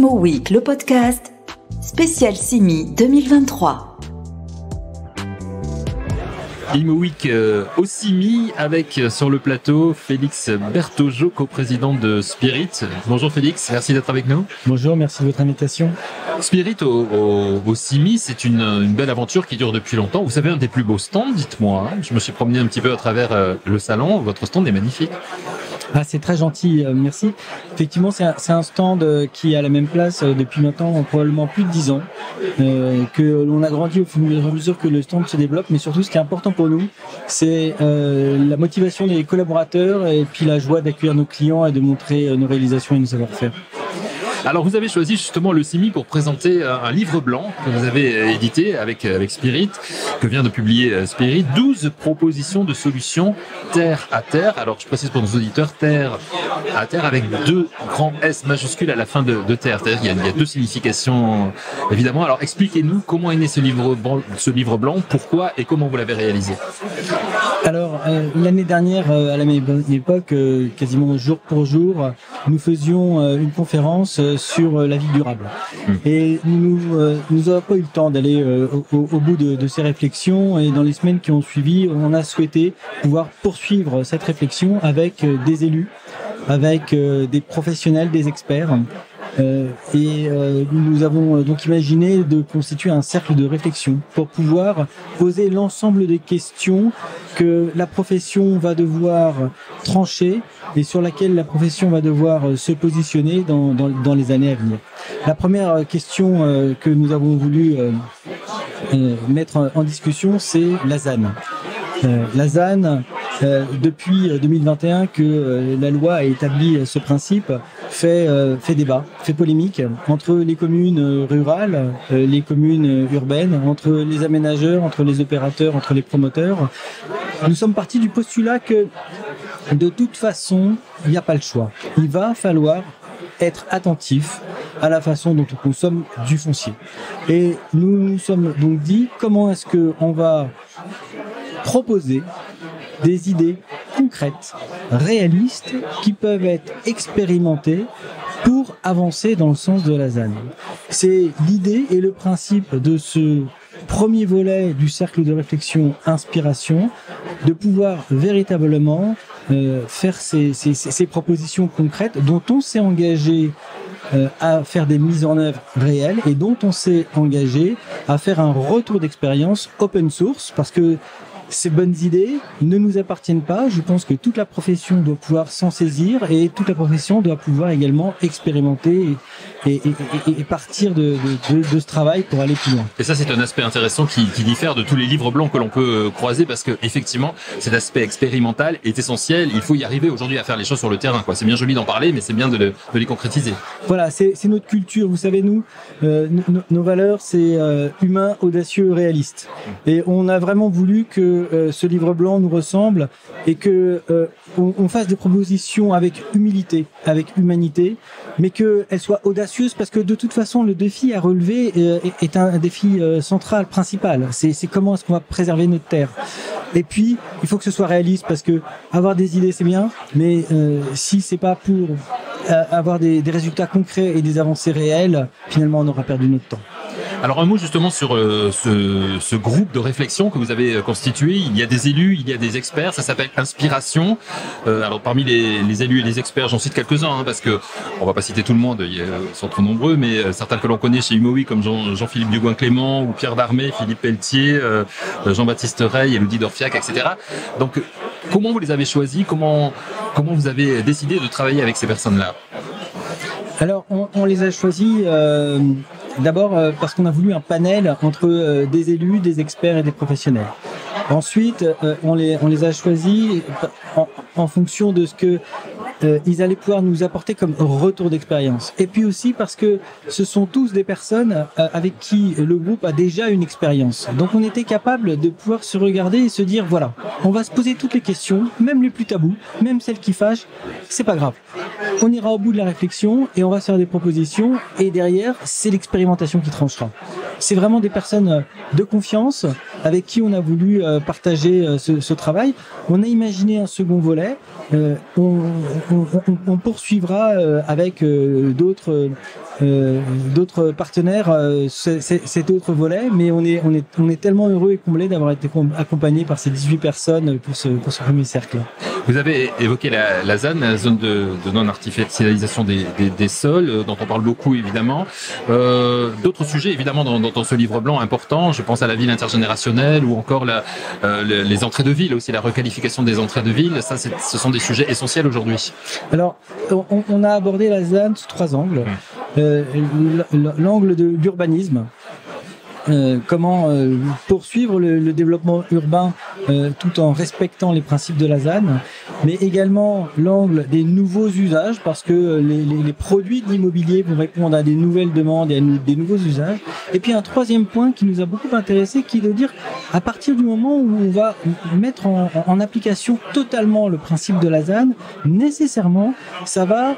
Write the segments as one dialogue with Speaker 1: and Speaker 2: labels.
Speaker 1: Imo Week, le podcast, spécial CIMI 2023.
Speaker 2: Imo Week au CIMI avec sur le plateau Félix Bertojo, coprésident de Spirit. Bonjour Félix, merci d'être avec nous.
Speaker 3: Bonjour, merci de votre invitation.
Speaker 2: Spirit au CIMI, c'est une belle aventure qui dure depuis longtemps. Vous avez un des plus beaux stands, dites-moi. Je me suis promené un petit peu à travers le salon. Votre stand est magnifique.
Speaker 3: Ah, c'est très gentil, merci. Effectivement, c'est un stand qui est à la même place depuis maintenant probablement plus de 10 ans, que l'on a grandi au fur et à mesure que le stand se développe, mais surtout ce qui est important pour nous, c'est la motivation des collaborateurs et puis la joie d'accueillir nos clients et de montrer nos réalisations et nos savoir-faire.
Speaker 2: Alors vous avez choisi justement le CIMI pour présenter un livre blanc que vous avez édité avec Spirit, que vient de publier Spirit, 12 propositions de solutions terre à terre. Alors je précise pour nos auditeurs, terre à terre avec deux grands S majuscules à la fin de terre. C'est-à-dire qu'il y a deux significations évidemment. Alors expliquez-nous comment est né ce livre blanc, pourquoi et comment vous l'avez réalisé.
Speaker 3: Alors l'année dernière, à la même époque, quasiment jour pour jour, nous faisions une conférence sur la vie durable. Et nous n'avons pas eu le temps d'aller au bout de ces réflexions, et dans les semaines qui ont suivi, on a souhaité pouvoir poursuivre cette réflexion avec des élus, avec des professionnels, des experts. Nous avons donc imaginé de constituer un cercle de réflexion pour pouvoir poser l'ensemble des questions que la profession va devoir trancher et sur laquelle la profession va devoir se positionner dans les années à venir. La première question que nous avons voulu mettre en discussion, c'est la ZAN. La ZAN, depuis 2021 que la loi a établi ce principe, fait débat, fait polémique entre les communes rurales, les communes urbaines, entre les aménageurs, entre les opérateurs, entre les promoteurs. Nous sommes partis du postulat que de toute façon, il n'y a pas le choix. Il va falloir être attentif à la façon dont on consomme du foncier. Et nous nous sommes donc dit comment est-ce qu'on va proposer des idées concrètes, réalistes, qui peuvent être expérimentées pour avancer dans le sens de la ZAN. C'est l'idée et le principe de ce premier volet du cercle de réflexion inspiration, de pouvoir véritablement faire ces propositions concrètes dont on s'est engagé à faire des mises en œuvre réelles et dont on s'est engagé à faire un retour d'expérience open source, parce que ces bonnes idées ne nous appartiennent pas. Je pense que toute la profession doit pouvoir s'en saisir et toute la profession doit pouvoir également expérimenter et partir de ce travail pour aller plus loin.
Speaker 2: Et ça, c'est un aspect intéressant qui diffère de tous les livres blancs que l'on peut croiser, parce que effectivement, cet aspect expérimental est essentiel. Il faut y arriver aujourd'hui à faire les choses sur le terrain, quoi. C'est bien joli d'en parler, mais c'est bien de les concrétiser.
Speaker 3: Voilà, c'est notre culture. Vous savez, nous, nos valeurs, c'est humain, audacieux, réaliste. Et on a vraiment voulu que ce livre blanc nous ressemble et que on fasse des propositions avec humilité, avec humanité, mais qu'elles soient audacieuses, parce que de toute façon le défi à relever est un défi central, principal. C'est comment est-ce qu'on va préserver notre terre. Et puis il faut que ce soit réaliste, parce que avoir des idées c'est bien, mais si c'est pas pour avoir des résultats concrets et des avancées réelles, finalement on aura perdu notre temps.
Speaker 2: Alors un mot justement sur ce groupe de réflexion que vous avez constitué. Il y a des élus, il y a des experts, ça s'appelle Inspiration. Alors parmi les élus et les experts, j'en cite quelques-uns, parce que on va pas citer tout le monde, ils sont trop nombreux, mais certains que l'on connaît chez Imo Week, comme Jean-Philippe Dugoin-Clément ou Pierre Darmé, Philippe Pelletier, Jean-Baptiste Rey, Élodie Dorfiac, etc. Donc comment vous les avez choisis, comment vous avez décidé de travailler avec ces personnes-là?
Speaker 3: Alors on les a choisis d'abord parce qu'on a voulu un panel entre des élus, des experts et des professionnels. Ensuite, on les a choisis en fonction de ce que ils allaient pouvoir nous apporter comme retour d'expérience. Et puis aussi parce que ce sont tous des personnes avec qui le groupe a déjà une expérience. Donc on était capable de pouvoir se regarder et se dire, voilà, on va se poser toutes les questions, même les plus tabous, même celles qui fâchent, c'est pas grave. On ira au bout de la réflexion et on va se faire des propositions, et derrière, c'est l'expérimentation qui tranchera. C'est vraiment des personnes de confiance avec qui on a voulu partager ce travail. On a imaginé un second volet. on poursuivra avec d'autres partenaires cet autre volet, mais on est tellement heureux et comblés d'avoir été accompagnés par ces 18 personnes pour ce premier cercle.
Speaker 2: Vous avez évoqué la ZAN, la zone de non-artificialisation des sols, dont on parle beaucoup évidemment. D'autres sujets évidemment dans ce livre blanc important, je pense à la ville intergénérationnelle ou encore les entrées de ville aussi, la requalification des entrées de ville. Ça, ce sont des sujets essentiels aujourd'hui.
Speaker 3: Alors, on a abordé la ZAN sous 3 angles. L'angle de l'urbanisme. Comment poursuivre le développement urbain tout en respectant les principes de la ZAN, mais également l'angle des nouveaux usages, parce que les produits de l'immobilier vont répondre à des nouvelles demandes et à des nouveaux usages. Et puis un troisième point qui nous a beaucoup intéressé, qui est de dire à partir du moment où on va mettre en application totalement le principe de la ZAN, nécessairement ça va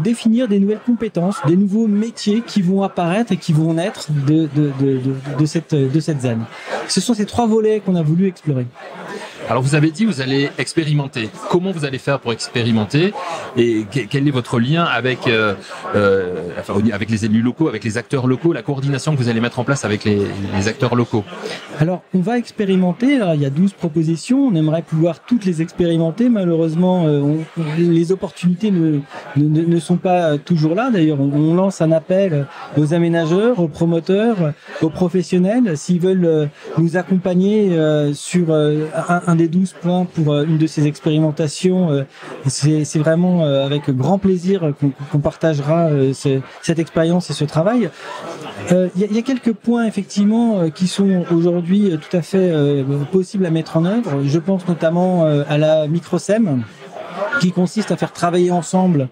Speaker 3: définir des nouvelles compétences, des nouveaux métiers qui vont apparaître et qui vont naître de cette ZAN. Ce sont ces 3 volets qu'on a voulu explorer.
Speaker 2: Alors vous avez dit vous allez expérimenter. Comment vous allez faire pour expérimenter et quel est votre lien avec avec les élus locaux, avec les acteurs locaux, la coordination que vous allez mettre en place avec les acteurs locaux?
Speaker 3: Alors on va expérimenter. Alors, il y a 12 propositions. On aimerait pouvoir toutes les expérimenter. Malheureusement, les opportunités ne sont pas toujours là. D'ailleurs, on lance un appel aux aménageurs, aux promoteurs, aux professionnels s'ils veulent nous accompagner sur un des 12 points pour une de ces expérimentations. C'est vraiment avec grand plaisir qu'on partagera cette expérience et ce travail. Il y a quelques points effectivement qui sont aujourd'hui tout à fait possibles à mettre en œuvre. Je pense notamment à la microsem, qui consiste à faire travailler ensemble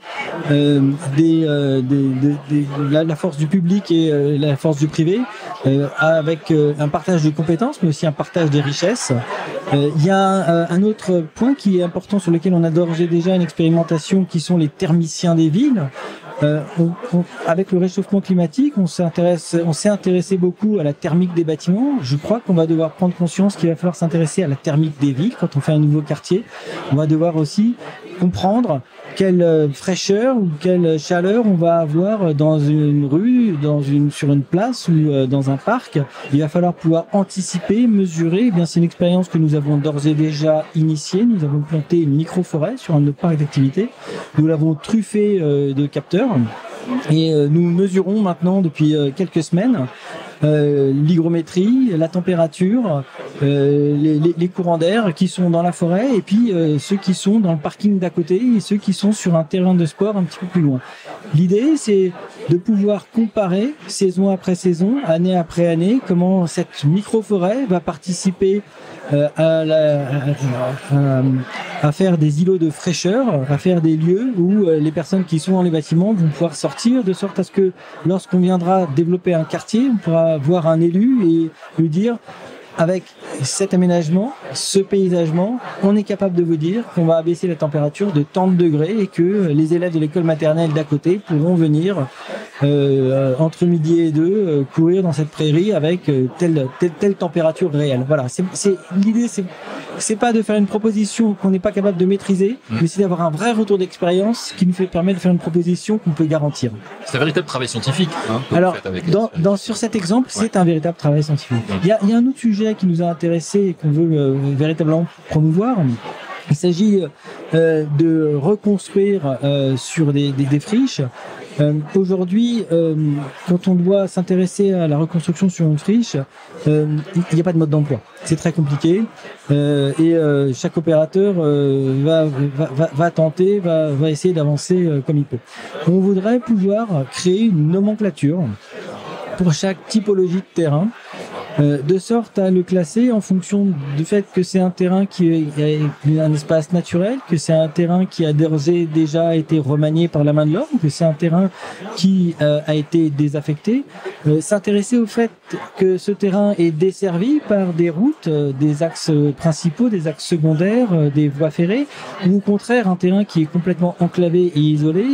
Speaker 3: la force du public et la force du privé, avec un partage de compétences, mais aussi un partage des richesses. Il y a un autre point qui est important, sur lequel on a d'ores et déjà une expérimentation, qui sont les thermiciens des villes. Avec le réchauffement climatique, on s'est intéressé beaucoup à la thermique des bâtiments. Je crois qu'on va devoir prendre conscience qu'il va falloir s'intéresser à la thermique des villes. Quand on fait un nouveau quartier, on va devoir aussi comprendre quelle fraîcheur ou quelle chaleur on va avoir dans une rue, sur une place ou dans un parc. Il va falloir pouvoir anticiper, mesurer. Eh bien, c'est une expérience que nous avons d'ores et déjà initiée. Nous avons planté une micro-forêt sur un de nos parcs d'activité. Nous l'avons truffé de capteurs. Et nous mesurons maintenant depuis quelques semaines l'hygrométrie, la température, les courants d'air qui sont dans la forêt, et puis ceux qui sont dans le parking d'à côté et ceux qui sont sur un terrain de sport un petit peu plus loin. L'idée, c'est de pouvoir comparer saison après saison, année après année, comment cette micro-forêt va participer à faire des îlots de fraîcheur, à faire des lieux où les personnes qui sont dans les bâtiments vont pouvoir sortir, de sorte à ce que lorsqu'on viendra développer un quartier, on pourra voir un élu et lui dire: avec cet aménagement, ce paysagement, on est capable de vous dire qu'on va abaisser la température de tant de degrés et que les élèves de l'école maternelle d'à côté pourront venir entre midi et 2 courir dans cette prairie avec telle température réelle. Voilà, l'idée, c'est pas de faire une proposition qu'on n'est pas capable de maîtriser, mais c'est d'avoir un vrai retour d'expérience qui nous permet de faire une proposition qu'on peut garantir.
Speaker 2: C'est un véritable travail scientifique.
Speaker 3: Alors, sur cet exemple, c'est un véritable travail scientifique. Il y a un autre sujet qui nous a intéressés et qu'on veut véritablement promouvoir. Il s'agit de reconstruire sur des friches. Aujourd'hui, quand on doit s'intéresser à la reconstruction sur une friche, il n'y a pas de mode d'emploi. C'est très compliqué et chaque opérateur va tenter, va essayer d'avancer comme il peut. On voudrait pouvoir créer une nomenclature pour chaque typologie de terrain, de sorte à le classer en fonction du fait que c'est un terrain qui est un espace naturel, que c'est un terrain qui a déjà été remanié par la main de l'homme, que c'est un terrain qui a été désaffecté. S'intéresser au fait que ce terrain est desservi par des routes, des axes principaux, des axes secondaires, des voies ferrées, ou au contraire un terrain qui est complètement enclavé et isolé.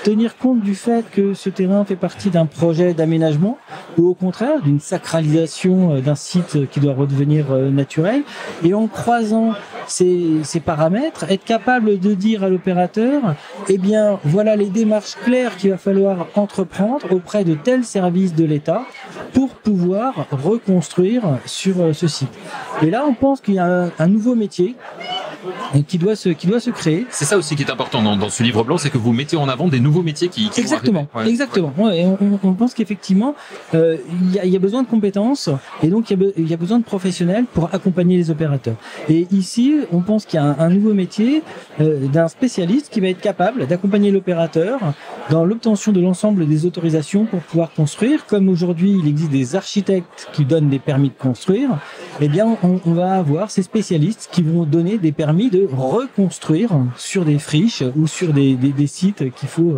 Speaker 3: Tenir compte du fait que ce terrain fait partie d'un projet d'aménagement, ou au contraire d'une sacralisation d'inspiration d'un site qui doit redevenir naturel. Et en croisant ces paramètres, être capable de dire à l'opérateur, eh bien, voilà les démarches claires qu'il va falloir entreprendre auprès de tels services de l'État pour pouvoir reconstruire sur ce site. Et là, on pense qu'il y a un nouveau métier qui doit se créer.
Speaker 2: C'est ça aussi qui est important dans ce livre blanc, c'est que vous mettez en avant des nouveaux métiers qui
Speaker 3: exactement,
Speaker 2: vont arriver.
Speaker 3: Exactement. Ouais, et on pense qu'effectivement, il y a besoin de compétences et donc il y a besoin de professionnels pour accompagner les opérateurs. Et ici, on pense qu'il y a un nouveau métier d'un spécialiste qui va être capable d'accompagner l'opérateur dans l'obtention de l'ensemble des autorisations pour pouvoir construire. Comme aujourd'hui, il existe des architectes qui donnent des permis de construire, eh bien, on va avoir ces spécialistes qui vont donner des permis de reconstruire sur des friches ou sur des sites qu'il faut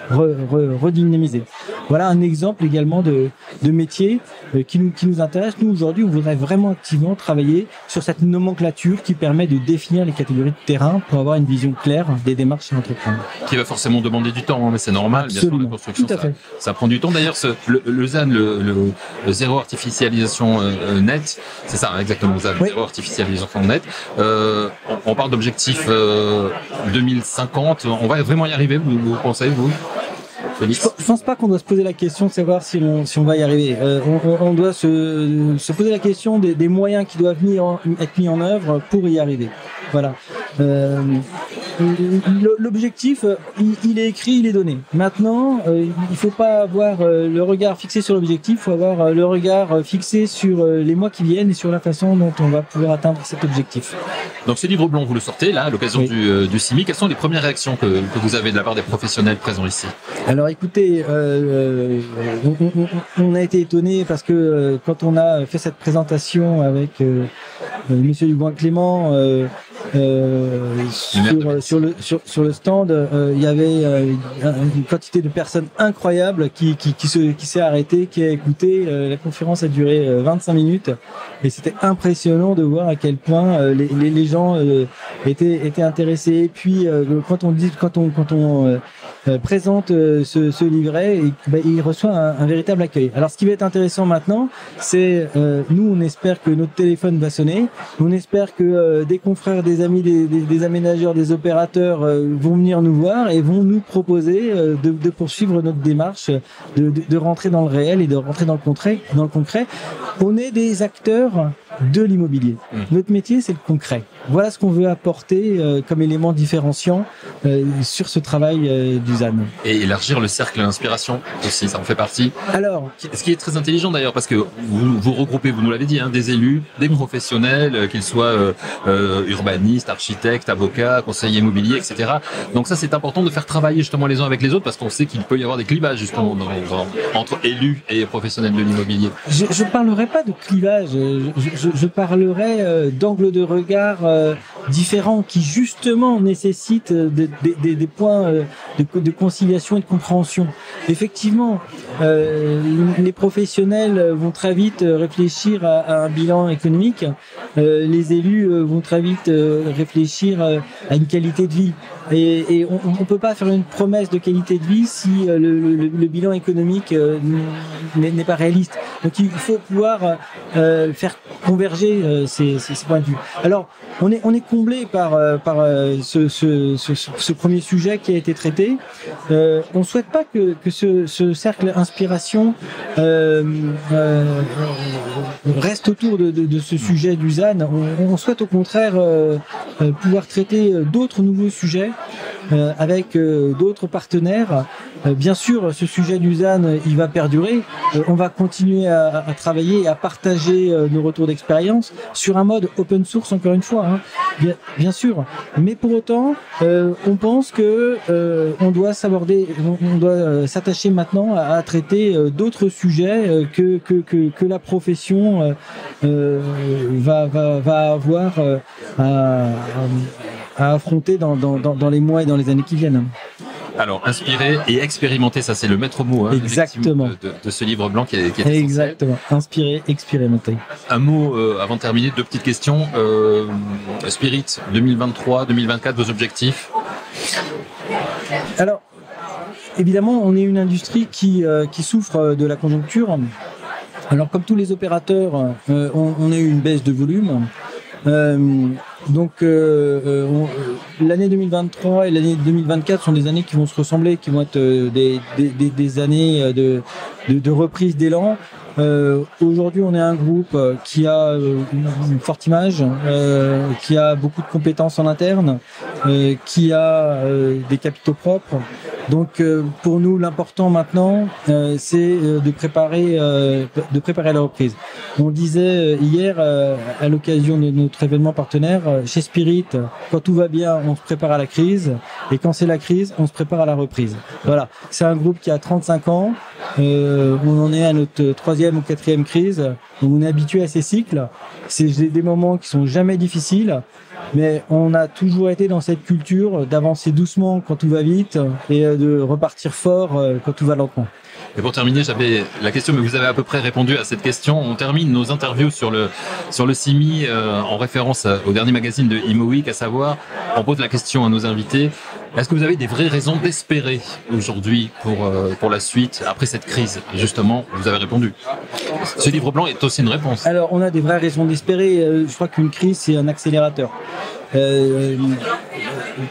Speaker 3: redynamiser. Voilà un exemple également de métier qui nous intéresse. Nous, aujourd'hui, on voudrait vraiment activement travailler sur cette nomenclature qui permet de définir les catégories de terrain pour avoir une vision claire des démarches à entreprendre.
Speaker 2: Qui va forcément demander du temps, hein, mais c'est normal.
Speaker 3: Absolument.
Speaker 2: Bien sûr, la construction,
Speaker 3: tout à fait.
Speaker 2: Ça prend du temps. D'ailleurs, le ZAN, le zéro artificialisation net, c'est ça, hein, exactement, ZAN,
Speaker 3: oui.
Speaker 2: Zéro artificialisation net. On parle d'objectif 2050. On va vraiment y arriver, vous pensez, vous?
Speaker 3: Je pense pas qu'on doit se poser la question de savoir si on va y arriver. On doit se poser la question des moyens qui doivent être mis en œuvre pour y arriver. Voilà. L'objectif, il est écrit, il est donné. Maintenant, il faut pas avoir le regard fixé sur l'objectif, il faut avoir le regard fixé sur les mois qui viennent et sur la façon dont on va pouvoir atteindre cet objectif.
Speaker 2: Donc ce livre blanc, vous le sortez là à l'occasion
Speaker 3: oui.
Speaker 2: du CIMI. Quelles sont les premières réactions que vous avez de la part des professionnels présents ici?
Speaker 3: Alors écoutez, on a été étonnés parce que quand on a fait cette présentation avec Monsieur Dubois-Clément sur le stand, il y avait une quantité de personnes incroyables qui s'est arrêtée, qui a écouté. La conférence a duré 25 minutes et c'était impressionnant de voir à quel point les gens étaient intéressés. Et puis quand on présente ce livret, il reçoit un véritable accueil. Alors ce qui va être intéressant maintenant, c'est nous on espère que notre téléphone va sonner, on espère que des confrères, des amis, des aménageurs, des opérateurs vont venir nous voir et vont nous proposer de poursuivre notre démarche, de rentrer dans le réel et de rentrer dans le concret. On est des acteurs de l'immobilier. Notre métier, c'est le concret. Voilà ce qu'on veut apporter comme élément différenciant sur ce travail du ZAN.
Speaker 2: Et élargir le cercle d'inspiration aussi, ça en fait partie.
Speaker 3: Alors,
Speaker 2: ce qui est très intelligent d'ailleurs, parce que vous regroupez, vous nous l'avez dit, hein, des élus, des professionnels, qu'ils soient urbanistes, architectes, avocats, conseillers immobiliers, etc. Donc ça, c'est important de faire travailler justement les uns avec les autres, parce qu'on sait qu'il peut y avoir des clivages justement entre élus et professionnels de l'immobilier.
Speaker 3: Je parlerai pas de clivage, je parlerai d'angles de regard différents qui justement nécessitent des points de conciliation et de compréhension. Effectivement, les professionnels vont très vite réfléchir à un bilan économique, les élus vont très vite réfléchir à une qualité de vie. Et on peut pas faire une promesse de qualité de vie si le bilan économique n'est pas réaliste. Donc il faut pouvoir faire converger ces points de vue. Alors on est comblé par ce premier sujet qui a été traité. On souhaite pas que ce cercle inspiration reste autour de ce sujet du ZAN. On souhaite au contraire pouvoir traiter d'autres nouveaux sujets avec d'autres partenaires. Bien sûr, ce sujet du ZAN, il va perdurer. On va continuer à travailler et à partager nos retours d'expérience sur un mode open source, encore une fois, hein. Bien sûr. Mais pour autant, on pense que on doit s'attacher maintenant à traiter d'autres sujets que la profession va avoir à affronter dans les mois et dans les années qui viennent.
Speaker 2: Alors, inspirer et expérimenter, ça c'est le maître mot
Speaker 3: exactement.
Speaker 2: De ce livre blanc qui est
Speaker 3: exactement. Inspirer, expérimenter.
Speaker 2: Un mot avant de terminer, deux petites questions. Spirit 2023, 2024, vos objectifs?
Speaker 3: Alors, évidemment, on est une industrie qui souffre de la conjoncture. Alors, comme tous les opérateurs, on a eu une baisse de volume. L'année 2023 et l'année 2024 sont des années qui vont se ressembler, qui vont être des années de reprise d'élan. Aujourd'hui, on est un groupe qui a une forte image, qui a beaucoup de compétences en interne, qui a des capitaux propres. Donc, pour nous, l'important maintenant, c'est de préparer la reprise. On disait hier, à l'occasion de notre événement partenaire, chez Spirit, quand tout va bien, on se prépare à la crise, et quand c'est la crise, on se prépare à la reprise. Voilà. C'est un groupe qui a 35 ans. On en est à notre 3e ou 4e crise. Donc on est habitué à ces cycles. C'est des moments qui sont jamais difficiles, mais on a toujours été dans cette culture d'avancer doucement quand tout va vite et de repartir fort quand tout va lentement.
Speaker 2: Et pour terminer, j'avais la question, mais vous avez à peu près répondu à cette question. On termine nos interviews sur le CIMI en référence au dernier magazine de IMO Week, à savoir, on pose la question à nos invités. Est-ce que vous avez des vraies raisons d'espérer aujourd'hui pour la suite, après cette crise? Et justement, vous avez répondu. Ce livre blanc est aussi une réponse.
Speaker 3: Alors, on a des vraies raisons d'espérer. Je crois qu'une crise, c'est un accélérateur.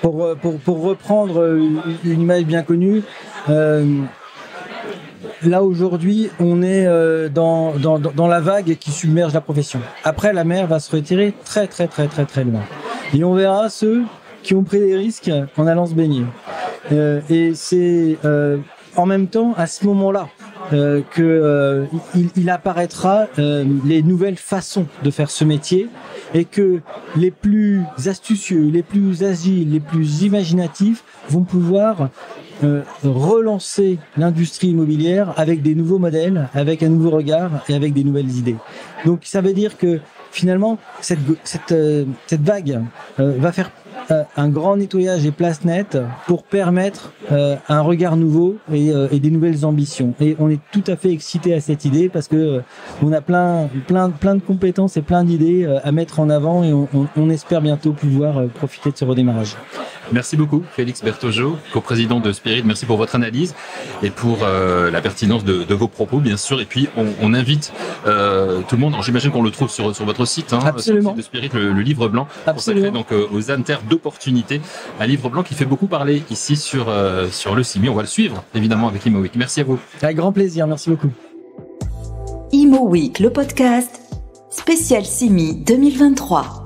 Speaker 3: Pour reprendre une image bien connue, là aujourd'hui, on est dans la vague qui submerge la profession. Après, la mer va se retirer très très très très très loin. Et on verra ceux qui ont pris des risques en allant se baigner. Et c'est en même temps à ce moment-là qu'il apparaîtra les nouvelles façons de faire ce métier, et que les plus astucieux, les plus agiles, les plus imaginatifs vont pouvoir relancer l'industrie immobilière avec des nouveaux modèles, avec un nouveau regard et avec des nouvelles idées. Donc ça veut dire que finalement cette vague va faire un grand nettoyage des places nettes pour permettre un regard nouveau et des nouvelles ambitions. Et on est tout à fait excité à cette idée parce que on a plein de compétences et plein d'idées à mettre en avant, et on espère bientôt pouvoir profiter de ce redémarrage.
Speaker 2: Merci beaucoup, Félix Bertojo, coprésident de Spirit. Merci pour votre analyse et pour la pertinence de vos propos, bien sûr. Et puis, on invite tout le monde. J'imagine qu'on le trouve sur votre site,
Speaker 3: Absolument.
Speaker 2: Sur le site de Spirit, le livre blanc consacré donc aux inters d'opportunités. Un livre blanc qui fait beaucoup parler ici sur le CIMI. On va le suivre, évidemment, avec IMO Week. Merci à vous.
Speaker 3: Avec grand plaisir. Merci beaucoup.
Speaker 1: IMO Week, le podcast spécial CIMI 2023.